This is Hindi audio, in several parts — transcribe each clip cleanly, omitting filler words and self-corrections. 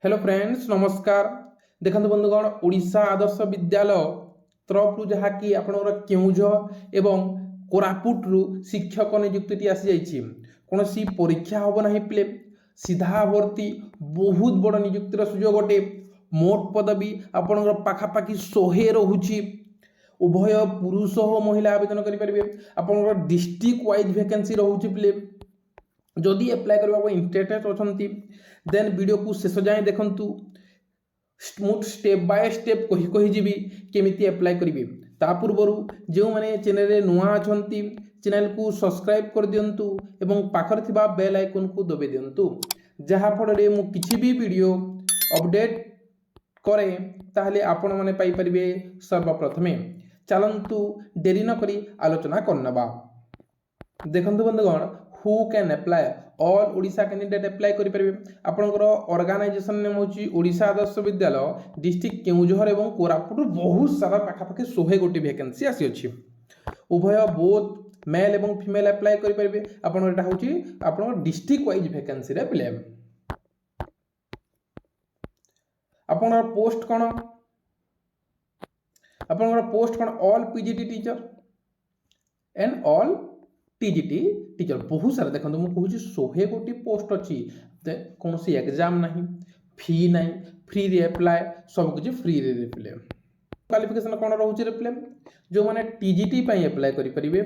हेलो फ्रेंड्स नमस्कार। देखते बंधुगण ओडिशा आदर्श विद्यालय तरफ जहाँकि आपणकर केउझर एवं कोरापुटू शिक्षक नियुक्ति आसी जाइए कौन परीक्षा हम ना प्ले सीधा भर्ती बहुत बड़ नियुक्तिर सुजोग अटे। मोट पदवी आपणकर पाखापाखि 100 रोचे। उभय पुरुष और महिला आवेदन करेंगे। आपणकर डिस्ट्रिक्ट वाइज वैकेंसी रोचे प्ले जदि एप्लाय करने इंटरेस्टेड अच्छा देन वीडियो को शेष जाए देखूँ मुझ स्टेप बाय स्टेप कहीजी केमी एप्लाय करेंगे। ता पूर्व जो मैंने चैनल नुआ अच्छा चैनल को सब्सक्राइब कर दिंतु एवं पाखर थिबा बेल आइकन को दबे दिंतु जहाँफल मु किसी भी वीडियो अपडेट करे ताहले आपण माने पाई परिबे सर्वप्रथमे। चलंतु डेरी न करी आलोचना करनबा। देखंतु बंधुगण who can apply all Odisha candidate apply करि परिबे। आपनकर ऑर्गेनाइजेशन नेम होची ओडिशा आदर्श विद्यालय डिस्ट्रिक्ट केउझर एवं कोरापुट बहुत सारा पाखापाखि 100 गोटी वैकेंसी आसी अछि। उभय बोथ मेल एवं फीमेल अप्लाई करि परिबे। आपन एटा होची आपन डिस्ट्रिक्ट वाइज वैकेंसी रे अप्लाई। आपन पोस्ट कोन आपन post cone all PGT teacher and all TGT teacher बहुत सारा देखो मुझे कहूँ 100 गोटी पोस्ट अच्छी कौन सी एग्जाम नहीं फी नहीं फ्री रे अप्लाई सब कुछ फ्री रे रिप्ले। क्वालिफिकेशन कौन रोचे रिप्ले जो मैंने टीजीटी अप्लाई करेंगे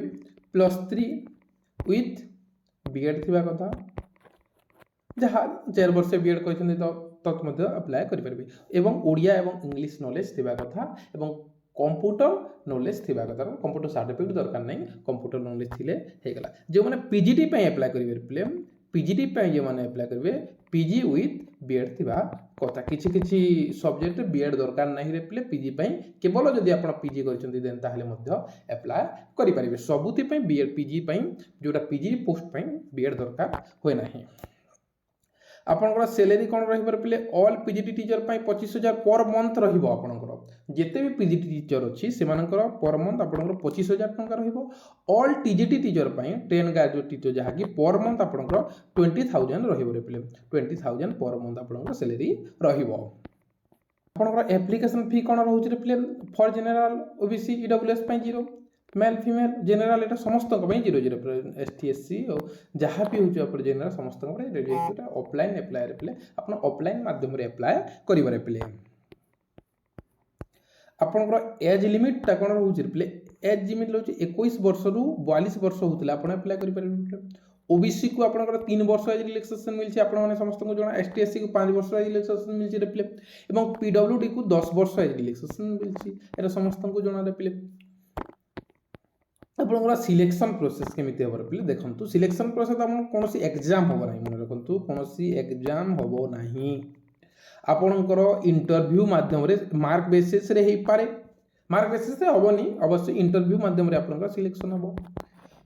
+3 विथ बीएड थी कथा जहाँ 4 वर्ष बीएड कहते तत् अप्लाई करेंगे एवं ओडिया एवं इंग्लिश नॉलेज थी कथा एवं कंप्यूटर नॉलेज थी कथा। कंप्यूटर सर्टिफिकेट दरकार नहीं कंप्यूटर नॉलेज थी जो मैंने पीजीटी अप्लाई करेंगे पीजीटी जो मैंने अप्लाई करेंगे पीजी विथ बीएड थी कथा किसी किसी सब्जेक्ट बीएड दरकार नहीं रे पीजी केवल जदि आप पीजी कर अप्लाई करेंगे सबुति बीएड पीजी जोटा पीजी पोस्ट बीएड दरकार हुए ना। आपनकर सैलरी कौन रही all PGT teacher 25,000 per month रहिबो। आपनकर जिते भी पीजीटी टीचर अच्छी से पर मंथ आपनकर 25,000 टंका रहिबो। All TGT teacher 10 graduate teacher जहाँकि पर मंथ आपनकर 20,000 रहिबो रे 20,000 पर मंथ आपनकर सैलरी रहिबो। आपनकर एप्लिकेशन फी कौन रोचे रे for general OBC EWS 0 male female general एटा समस्त 0 एसटी एससी जहाँ भी हो जनरल समस्त ऑफलाइन अप्लाई रे आप ऑफलाइन माध्यम रे अप्लाई करिवरे प्ले। आपनकर एज लिमिट ता कोन रहउछि प्ले एज लिमिट रहउछि 21 वर्ष रु 42 वर्ष होतला आपण अप्लाई करि परिबे। ओबीसी को आपनकर 3 वर्ष एज रिलैक्सेशन मिलछि आपण माने समस्त को जणा एसटी एससी को 5 वर्ष एज रिलैक्सेशन मिलछि रे प्ले एवं पीडब्ल्यूडी को 10 वर्ष एज रिलैक्सेशन मिलछि एटा समस्त को जणा रे प्ले। आपनकर सिलेक्शन प्रोसेस केमिति हेबर प्ले देखंतु सिलेक्शन प्रोसेस आपन कोनोसी एग्जाम होबो नाही मन रखंतु कोनोसी एग्जाम होबो नाही आपनकर इंटरव्यू माध्यम रे मार्क बेसिस रे हेई पारे मार्क बेसिस रे होबोनी अवश्य इंटरव्यू माध्यम रे आपनकर सिलेक्शन होबो।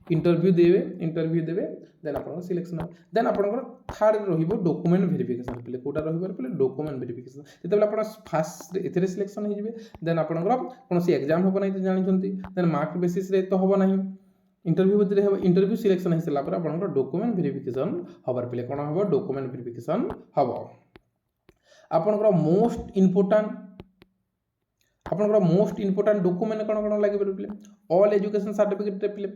इंटरव्यू देबे देन आपनकर सिलेक्शन होबो। देन आपनकर थर्ड रहिबो डॉक्यूमेंट वेरिफिकेशन प्ले कोटा रहिबो प्ले डॉक्यूमेंट वेरिफिकेशन जेतेबेला आपण फर्स्ट एथरे सिलेक्शन हो जिवे देन आपनकर कोनोसी एग्जाम होबो नाही त जानि छंती देन मार्क बेसिस रे तो होबो नाही इंटरव्यू रे होबो इंटरव्यू सिलेक्शन हे सला पर आपनकर डॉक्यूमेंट वेरिफिकेशन होबर प्ले कोन होबो डॉक्यूमेंट वेरिफिकेशन होबो। आपनकर मोस्ट इंपोर्टेंट डॉक्यूमेंट कोन लागि प्ले ऑल एजुकेशन सर्टिफिकेट प्ले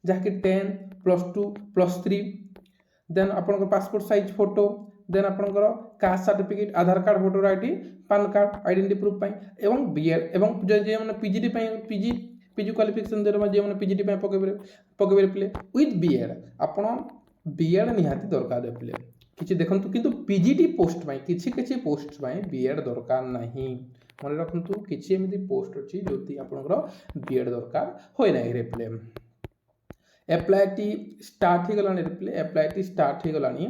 जहाँकि 10 +2 +3 देन आपनकर पासपोर्ट साइज फोटो देन आपनकर caste certificate Aadhaar card voter ID PAN card identity proof एवं बीएड एवं जे माने पीजीटी पीजी क्वालिफिकेशन जे माने पीजीटी पकेबे प्ले विथ बीएड आपण बीएड निहाती दरकार प्ले किछि देखंतु किंतु पीजीटी पोस्ट किछि पोस्ट बीएड दरकार नाही मन रखंतु किछि एमिति पोस्ट अछि जोति आपनकर बीएड दरकार होय नाही रे प्ले। एप्लाईटी स्टार्ट हो गलानी रिप्ले एप्लाईटी स्टार्ट हो गलानी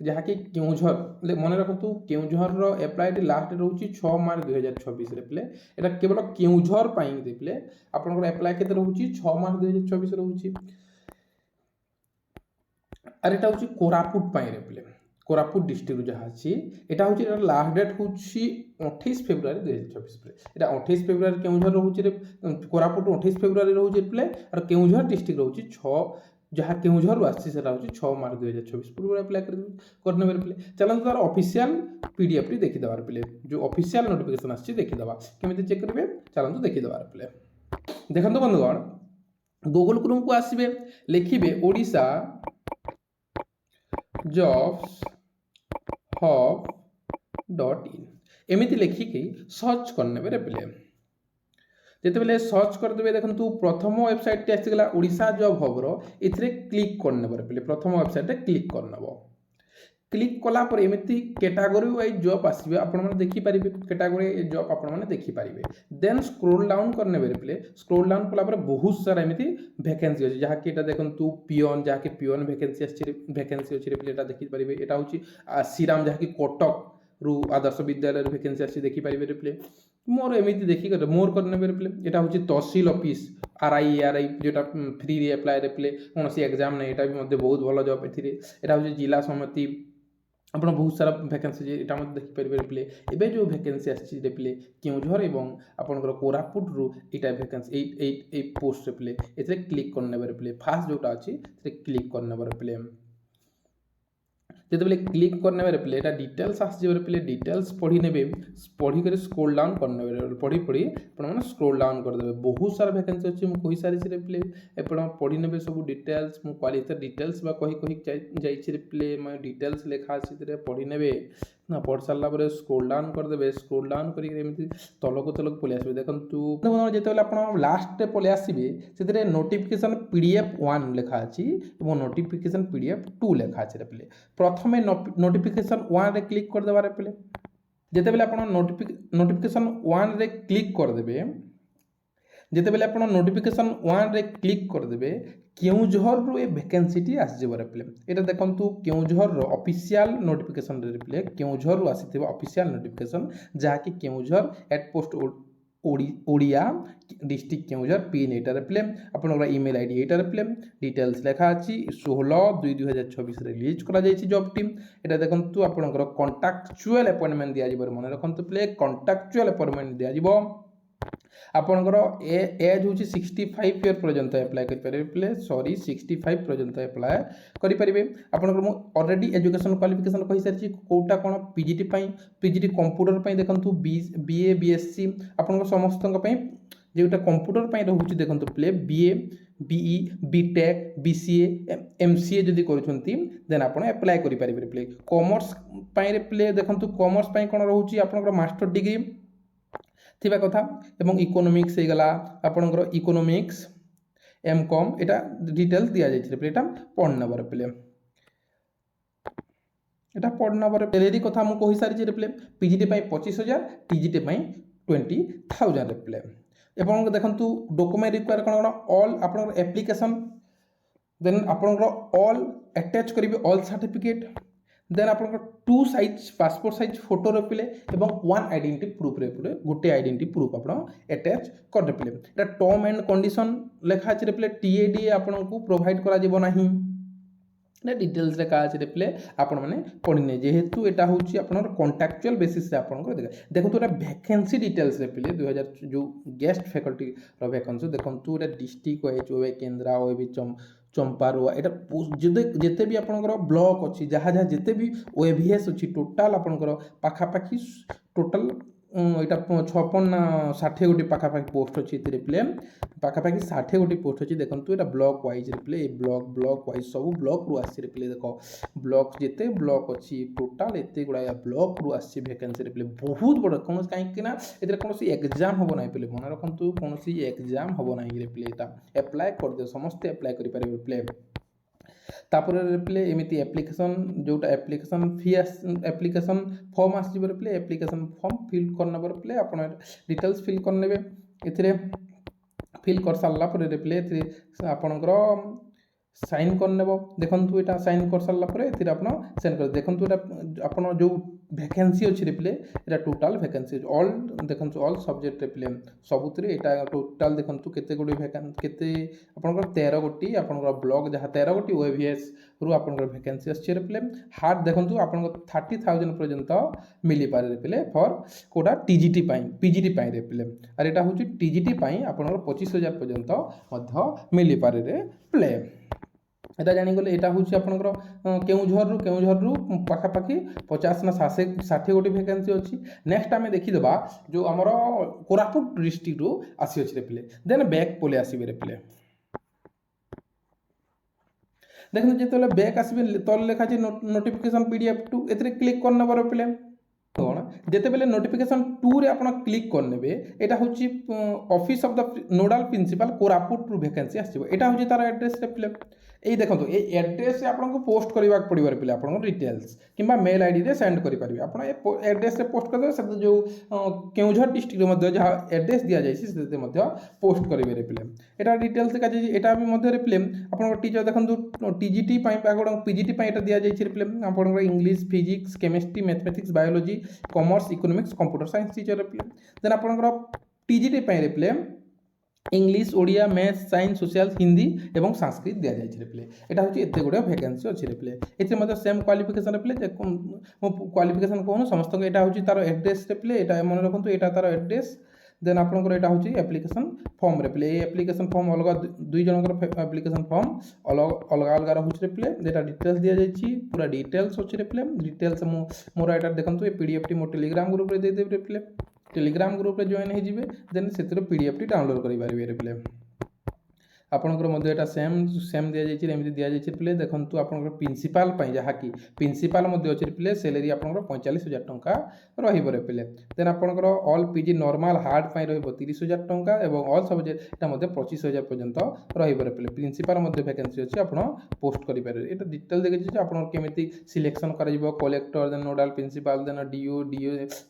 जहाँकि केउझर मन रखु केउझर एप्लाईटी लास्ट रोचे 6 मार्च 2026 रिप्ले एटा केवल केउझर रिप्ले आपनकर एप्लाई केते रोचे 6 मार्च 2026 रोचे आर एटा होची कोरापुट रिप्ले कोरापुट डिस्ट्रिक्ट जहाँ अच्छी एटा होची एटा लास्ट डेट होची 28 फेब्रुआरी 2026 प्ले एटा 28 फेब्रुआरी केउझर रोचे कोरापुट 28 फेब्रुआरी रोचे प्ले और केउझर डिस्ट्रिक्ट रोचे 6 जहाँ केउझर आसी से 6 मार्च 2024 पूर्व अप्लाई करने पे चलते तार ऑफिशियल पीडीएफ टी देखीदेवार पे जो ऑफिशियल नोटिफिकेशन आसी देखीदेवा केमी चेक करेंगे चलते देखीदेवार पे देखो बंधुगण गूगल क्रोम को आसवे लिखिए ओडिशा जॉब्स हब .in एमती लिखिकी सर्च करने पे जिते सर्च करदे देखो प्रथम वेबसाइट आसीगला ओडिशा जॉब हबर ये क्लिक करने पे प्रथम वेबसाइट क्लिक करने क्लिक कलापर एमती कैटेगरी वाइज जॉब आसवे आपने देखिपारे कैटेगरी जॉब आपने देखिपारे देन स्क्रोल डाउन करने पे स्क्रोल डाउन कलापर बहुत सारा एमती वैकेंसी अच्छी जहाँकि देखो पिओन जहाँकि पिओन वैकेंसी अच्छी पे देखिपारे यहाँ हूँ श्रीराम जहाँकि कटक रु आदर्श विद्यालय वैकेंसी अच्छी देखिपारे पे मोर एमती देखिक मोर करने पे यहाँ हूँ तहसिल ऑफिस आरआई जोटा फ्री अप्लाई पे कौन एग्जाम नहीं यहाँ भी बहुत भल जॉब यहाँ हूँ जिला समिति आप बहुत सारा वैकेंसी यहाँ देखिपारे पे एवं जो वैकेंसी आसी पे केउझर एवं आपंकर कोरापुट रु यहाँ वैकेंसी पोस्ट पे ये क्लिक करने पे फास्ट जोटा अच्छी क्लिक करने पे जिते क्लिक करने पे यहाँ डिटेल्स आसपे डिटेल्स पढ़ी ने पढ़ी कर स्क्रोल डाउन करने पढ़ी पढ़ी आपने स्क्रोल डाउन करदे बहुत सारा वैकेंसी अच्छी मुझे कही सारी पे एपण पढ़ी ने सब डिटेल्स मुझे क्वालिफाई डिटेल्स कही जाइए मैं डिटेल्स लिखा अच्छी पढ़ी ने ना पढ़ सारा पर स्क्रोल डाउन करदे स्क्रोल डाउन करमती तलक तलक पलि आसबे देखो जिते आप लास्ट पलि आसबे से नोटिफिकेशन पीडीएफ 1 लिखा अच्छी और नोटिफिकेशन पीडीएफ 2 लिखा अच्छे पे प्रथम नोटिफिकेशन 1 रे क्लिक करदेवार पे जिते आप नोटिफिकेशन 1 रे क्लिक करदे जिते आप नोटिफिकेशन 1 रे क्लिक करदे केउझर रु ए वैकेंसी आसजर पे यहाँ देखो केउझर ऑफिशियल नोटिफिकेशन पे केउझर रु आसी ऑफिशियल नोटिफिकेशन जहाँकि Keonjhar at post Odia district Keonjhar pin यहाँ पे आपंकर इमेल आईडी यहाँ पे डिटेल्स लिखा अच्छी 16/2/2024 रिलीज कर जॉब टीम यहाँ देखो आपंकर कॉन्ट्रैक्चुअल अपॉइंटमेंट दिज्व मन रखते पे कॉन्ट्रैक्चुअल अपॉइंटमेंट दिज्व आपंकर एज हूँ 65 इयर पर्यंत एप्लाय करेंगे सॉरी 65 पर्यंत एप्लाय करेंगे आपंकर ऑलरेडी एजुकेशन क्वालिफिकेशन कही सारी कौटा कौन पीजीटी कंप्यूटर देखो बीए बीएससी आपन समस्त जोटा कंप्यूटर रोचे देखो पे BA BE BTech BCA MCA जदि करें आप एप्लाय करेंगे पे कॉमर्स पे देखो कॉमर्स कौन रोचे आप मास्टर डिग्री थिबा कथा एवं इकोनॉमिक्स गला आपनकर इकोनॉमिक्स एमकॉम एटा डिटेल्स दिया जाइए एटा पढ़ना पे एटा पढ़ना पर सैलरी कथा मु कहि सारी पे पीजीटी 25,000 टीजीटी 20,000 पे एवं देखंतु डॉक्यूमेंट रिक्वायर कौन ऑल आपनकर एप्लिकेशन देन आपनकर ऑल अटैच करेंगे ऑल सर्टिफिकेट देन आप 2 साइज पासपोर्ट साइज फोटो रखिले एवं 1 आइडेंटिटी प्रूफ रे गोटे आइडेंटिटी प्रूफ आप अटैच कर पे एटा टर्म एंड कंडीशन लिखा अच्छे पे टीएडी आपको प्रोवाइड करा जीवो नाही डिटेल्स लिखा अच्छे पे आपण मैंने पढ़ने जेहेतु यहाँ हूँ आप कॉन्ट्रैक्चुअल बेसिस से आपको देखो यहाँ वैकेंसी डिटेल्स पे 2000 जो गेस्ट फैकल्टी वैकेंसी देखो यहाँ डिस्ट्रिक्ट वाइज ओए केन्द्रा ओए चंपारुआ यहाँ जिते भी आपंकर ब्लॉक अच्छी जहाँ जहाँ जिते भी ओएवीएस अच्छी टोटाल आपंकर पाखापाखि टोटाल यहाँ 56-60 गोटी पाखापाखि पोस्ट अच्छी पे पाखापाखि 60 गोटी पोस्ट अच्छी देखो यहाँ ब्लॉक वाइज पे ब्लॉक वाइज सब ब्लॉक रु आसी पे देख ब्लॉक जिते ब्लॉक अच्छी टोटाल एत गुड़ा ब्लॉक रु आसी वैकेंसी पे बहुत बड़ कौन कहीं कौन एग्जाम हम ना पे मन रखु कौन एग्जाम हम ना पे एप्लाय कर दे समस्ते एप्लाय करेंगे पे तापर पे एमती एप्लिकेशन जोटा एप्लिकेशन फी एप्लिकेशन फॉर्म आसवर पे एप्लिकेशन फॉर्म फिल करने पे आप डिटेल्स फिल करने ए फिल कर सारा पे आपणकर साइन करने देखो यहाँ साइन कर सारापर आप सेंड कर देखो आप जो वैकेंसी अच्छी पे यहाँ टोटाल वैकेंसी ऑल देखो ऑल सब्जेक्ट पे सबुतिर यहाँ टोटाल देखो केते गुडी केते आपनकर 13 गोटी आपनकर ब्लॉक जहाँ 13 गोटी ओएवीएस रु आपनकर वैकेंसी अच्छे पे हार्ड देखो आपनकर 30,000 पर्यंत मिली पारे पे फॉर कोटा टीजीटी पीजीटी रे पे और यहाँ हूँ टीजीटी आपनकर 25,000 पर्यंत मिली पारे पे এটা জানিগলে এটা হচ্ছে আপনার কেউঝরু পাখাপাখি 50 না 60 গোটি ভ্যাকেন্সি অছি। নেক্সট আমি দেখিদেবা যে আমার কোরাপুট ডিস্ট্রিক্টରୁ ଆସିଅଛି ରେ ପିଲେ। ଦେନ୍ ବ୍ୟାକ୍ ପଳେଇ ଆସିବେ ରେ ପିଲେ। ଦେଖନ୍ତୁ ଯେତେବେଳେ ବ୍ୟାକ୍ ଆସିବେ ତଳେ ଲେଖା ଅଛି ନୋଟିଫିକେସନ୍ PDF2 ଏଥିରେ କ୍ଲିକ୍ କରିନେବାର ପିଲେ। କ'ଣ ଯେତେବେଳେ ନୋଟିଫିକେସନ୍ 2ରେ ଆପଣ କ୍ଲିକ୍ କରିନେବେ ଏଇଟା ହେଉଛି office of the nodal principal କୋରାପୁଟରୁ ଭ୍ୟାକେନ୍ସି ଆସିବ। ଏଇଟା ହେଉଛି ତାର ଆଡ୍ରେସରେ ପିଲେ। ଏଇ ଦେଖନ୍ତୁ ଏଇ ଆଡ୍ରେସରେ ଆପଣଙ୍କୁ ପୋଷ୍ଟ କରିବାକୁ ପଡ଼ିବ ପିଲେ ଆପଣଙ୍କ ଡିଟେଲ୍ସ କିମ୍ବା ମେଲ୍ ଆଇଡ଼ିରେ ସେଣ୍ଡ କରିପାରିବେ। ଆପଣ ଏ ଆଡ୍ରେସରେ ପୋଷ୍ଟ କରିଦେବେ ସେଥିରେ ଯେଉଁ କେଉଁଝର ଡିଷ୍ଟ୍ରିକ୍ଟରେ ମଧ୍ୟ ଯାହା ଆଡ୍ରେସ୍ ଦିଆଯାଇଛି ସେଥିରେ ମଧ୍ୟ ପୋଷ୍ଟ କରିବେ ପିଲେ। ଏଇଟା ଡିଟେଲ୍ସ ଦେଖାଯାଇଛି। ଏଇଟା ବି ମଧ୍ୟରେ ପିଲେ ଆପଣଙ୍କ ଟିଚର ଦେଖନ୍ତୁ TGT ପାଇଁ ଆପଣ PGT ପାଇଁ ଏଇଟା ଦିଆଯାଇଛି ପିଲେ ଆପଣଙ୍କର English physics chemistry mathematics biology commerce economics computer science teacher रिप्ले। देन आपनकर TGT ପାଇଁ रिप्ले English Odia maths science social Hindi एवं संस्कृत दिया जाय रिप्ले। एटा होची एते गुडे वैकेंसी अछि रिप्ले। एते मध्ये सेम क्वालिफिकेशन रिप्ले मो क्वालिफिकेशन कोन समस्त एटा होची तार एड्रेस रिप्ले। एटा मन रखंतु एटा तार एड्रेस। देन आपनकर एटा होची एप्लीकेशन फॉर्म रिप्ले। ए एप्लीकेशन फॉर्म अलग दुई जनकर एप्लीकेशन फॉर्म अलग अलग रहउची रिप्ले। एटा डिटेल्स दिया जायछि पूरा डिटेल्स अछि रिप्ले। डिटेल्स मोर एटा देखंतु ए PDF टी मो टेलीग्राम ग्रुप रे दे देब रिप्ले। टेलीग्राम ग्रुप रे जॉइन हे जिवे देन सेतिर PDF टी डाउनलोड करि पारिबे रिप्ले। आपनकर मध्य एटा सेम दिया जायछि एमि दिया जायछि रिप्ले। देखंतु आपनकर प्रिंसिपल पई जहा कि प्रिंसिपल मध्य अछि रिप्ले सैलरी आपनकर 45,000 टंका रहिबो रिप्ले। देन आपनकर ऑल PG नॉर्मल हार्ड पई रहिबो 30,000 टंका एवं ऑल सब्जेक्ट एटा मध्य 25,000 पर्यंत रहिबो रिप्ले। प्रिंसिपल मध्य वैकेंसी अछि आपण पोस्ट करि पारे। एटा डिटेल देखि जे आपण केमिति सिलेक्शन कराजिबो collector then nodal principal then DO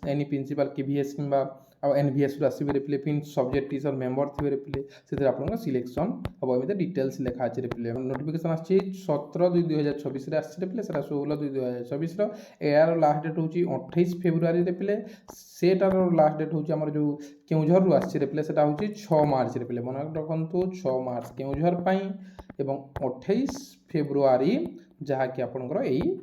any principal KVS किंबा NVS ରୁ ଆସିବେ रिप्ले। फिन सब्जेक्ट टीचर मेंबर थिबे रिप्ले सेतिर आपनकर सिलेक्शन अब एमिते डिटेल्स लिखा अछि रिप्ले। नोटिफिकेशन आछि 17/2/2024 रे आछि रिप्ले सेटा 16/2/2024 रो। एआर लास्ट डेट होची 28 फेब्रुआरी रिप्ले। सेटार लास्ट डेट होची हमर जो केउझर रु आछि रिप्ले सेटा होची 6 मार्च रिप्ले। मन रखंतु 6 मार्च केउझर पई एवं 28 फेब्रुआरी जहा कि आपनकर एई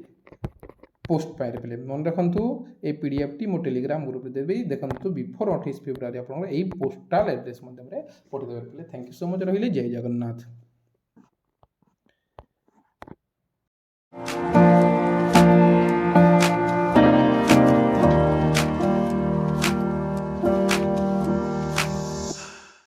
पोस्ट पाए रिप्ले। मन रखंतु ए PDF टी मो टेलीग्राम ग्रुप रे देबे। देखंतु बिफोर 28 फेब्रुआरी आपनकर एई पोस्टल एड्रेस माध्यम रे पठि देबे replay. Thank you so much रहिले। जय जगन्नाथ।